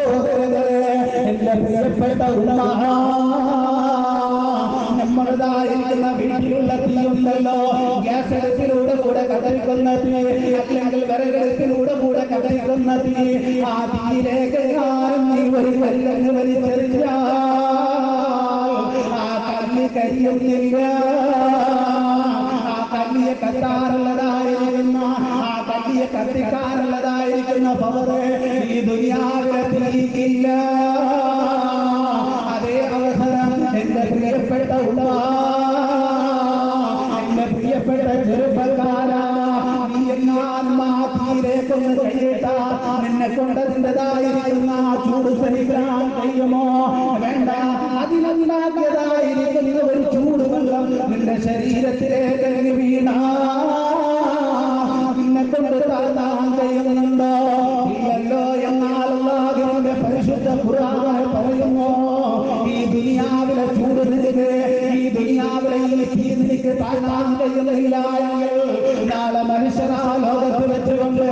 സഹോദരങ്ങളെ, എന്റെ പ്രിയപ്പെട്ട ഉമ്മ, നമ്മളതായിരിക്കുന്ന വീട്ടിലുള്ള തീയുണ്ടല്ലോ, ഗ്യാസ് അടുപ്പിലൂടെ കൂടെ കത്തിക്കുന്ന തീ, അല്ലെങ്കിൽ വിറകടുപ്പിലൂടെ കൂടെ കത്തിക്കുന്ന തീ, ആ തീയിലേക്ക് നീ ഒരു കല്ലങ്ങ് വലിച്ചെറിഞ്ഞാൽ ആ കല്ല് കരിയുന്നില്ല. ആ കല്ലിയെ കത്താറുള്ളതായിരിക്കുന്ന, ആ കല്ലിയെ കത്തിക്കാറുള്ളതായിരിക്കുന്ന പവറ് ഈ ദുനിയാവിലെ തീയില്ല. അതേ അവസരം എന്റെ പ്രിയപ്പെട്ട ഉമ്മ, എന്റെ പ്രിയപ്പെട്ട ചെറുപ്പക്കാരാ, നീ എങ്ങാനും ആ തീയിലേക്കൊന്ന് കൈയിട്ടാ നിന്നെ കൊണ്ടതിൻ്റെതായിരിക്കുന്ന ചൂട് സഹിക്കാൻ കഴിയുമോ? വേണ്ട, അതിലുണ്ടാക്കിയതായിരിക്കുന്ന ഒരു ചൂട് വെള്ളം നിന്റെ ശരീരത്തിലേക്ക് വീണാ നിന്നെ കൊണ്ട് താഴ്ത്താൻ കഴിയുന്നുണ്ടോ? ഇല്ലല്ലോ. എന്നാൽ അല്ലാഹുവിന്റെ പരിശുദ്ധ ഖുർആൻ പറയുന്നു, ഈ ദുനിയാവിലെ ചൂട് നിനക്ക്, ഈ ദുനിയാവിലെ ഈ തീ നിനക്ക് താഴ്ത്താൻ കഴിയുന്നില്ല എങ്കിൽ നാളെ മനുഷ്യരാ ലോകത്ത് വെച്ചുകൊണ്ട്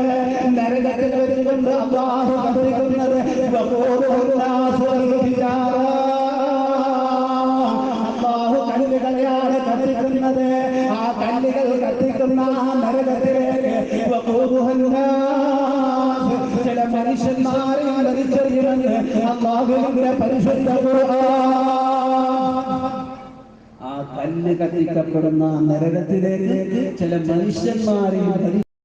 നരകത്തിൽ വെച്ചുകൊണ്ട് അല്ലാഹു കത്തിക്കുന്നത് അല്ലാഹു കല്ലുകളെയാണ് കത്തിക്കുന്നത്. ആ കല്ലുകൾ കത്തിക്കുന്ന നരകത്തിലേക്ക് ചില മനുഷ്യന്മാരെ വലിച്ചെറിയുമെന്ന് അല്ലാഹുവിന്റെ പരിശുദ്ധ ഖുർആൻ. ആ കല്ല് കത്തിക്കപ്പെടുന്ന നരകത്തിലേക്ക് ചില മനുഷ്യന്മാരെയും